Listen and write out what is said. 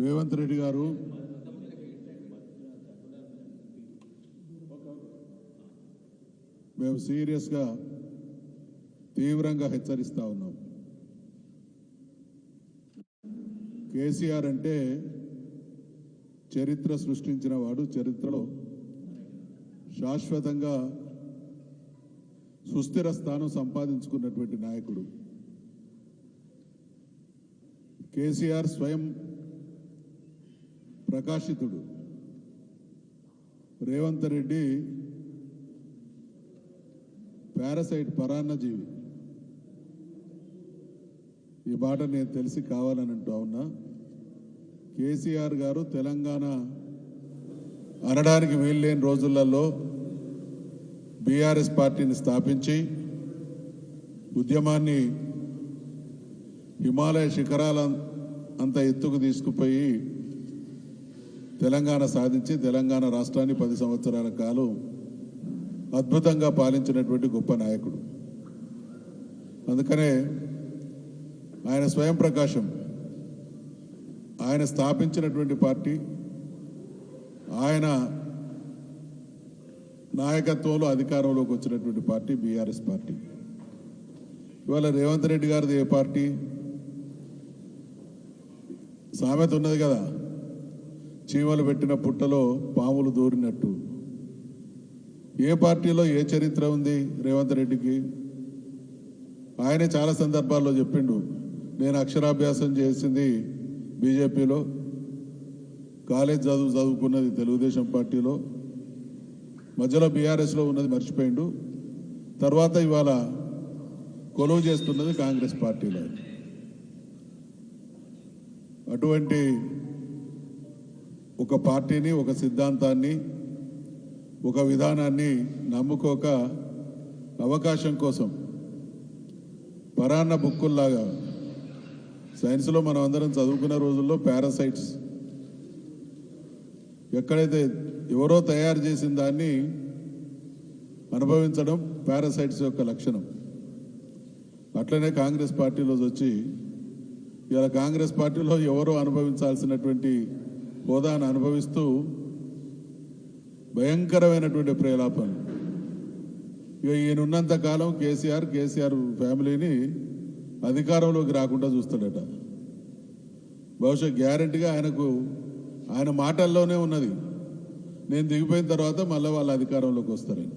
రేవంత్ రెడ్డి గారు మేము సీరియస్గా తీవ్రంగా హెచ్చరిస్తా ఉన్నాం. కేసీఆర్ అంటే చరిత్ర సృష్టించిన వాడు, చరిత్రలో శాశ్వతంగా సుస్థిర స్థానం సంపాదించుకున్నటువంటి నాయకుడు. కేసీఆర్ స్వయం ప్రకాశితుడు. రేవంత్ రెడ్డి పారాసైట్, పరాన్నజీవి. ఈ మాట నేను తెలిసి కావాలని అంటూ ఉన్నా. కేసీఆర్ గారు తెలంగాణ అనడానికి వీల్లేని రోజులలో బీఆర్ఎస్ పార్టీని స్థాపించి ఉద్యమాన్ని హిమాలయ శిఖరాల అంత ఎత్తుకు తీసుకుపోయి తెలంగాణ సాధించి తెలంగాణ రాష్ట్రాన్ని 10 సంవత్సరాల కాలం అద్భుతంగా పాలించినటువంటి గొప్ప నాయకుడు. అందుకనే ఆయన స్వయం ప్రకాశం. ఆయన స్థాపించినటువంటి పార్టీ, ఆయన నాయకత్వంలో అధికారంలోకి వచ్చినటువంటి పార్టీ బీఆర్ఎస్ పార్టీ. ఇవాళ రేవంత్ రెడ్డి గారిది ఏ పార్టీ? సామెత ఉన్నది కదా, చీమలు పెట్టిన పుట్టలో పాములు దూరినట్టు. ఏ పార్టీలో ఏ చరిత్ర ఉంది రేవంత్ రెడ్డికి? ఆయనే చాలా సందర్భాల్లో చెప్పిండు, నేను అక్షరాభ్యాసం చేసింది బీజేపీలో, కాలేజ్ చదువుకున్నది తెలుగుదేశం పార్టీలో, మధ్యలో బీఆర్ఎస్లో ఉన్నది మర్చిపోయిండు, తర్వాత ఇవాళ కొలువు చేస్తున్నది కాంగ్రెస్ పార్టీలో. అటువంటి ఒక పార్టీని, ఒక సిద్ధాంతాన్ని, ఒక విధానాన్ని నమ్ముకోక అవకాశం కోసం పరాన్న బుక్కుల్లాగా, సైన్స్లో మనం అందరం చదువుకున్న రోజుల్లో పారాసైట్స్, ఎక్కడైతే ఎవరో తయారు చేసిన దాన్ని అనుభవించడం పారాసైట్స్ యొక్క లక్షణం. అట్లనే కాంగ్రెస్ పార్టీలో వచ్చి ఇలా కాంగ్రెస్ పార్టీలో ఎవరో అనుభవించాల్సినటువంటి హోదాను అనుభవిస్తూ భయంకరమైనటువంటి ప్రేలాపనలు. ఇక ఈయనున్నంత కాలం కేసీఆర్ ఫ్యామిలీని అధికారంలోకి రాకుండా చూస్తాడట. బహుశా గ్యారెంటీగా ఆయన మాటల్లోనే ఉన్నది, నేను దిగిపోయిన తర్వాత మళ్ళీ వాళ్ళ అధికారంలోకి వస్తారని.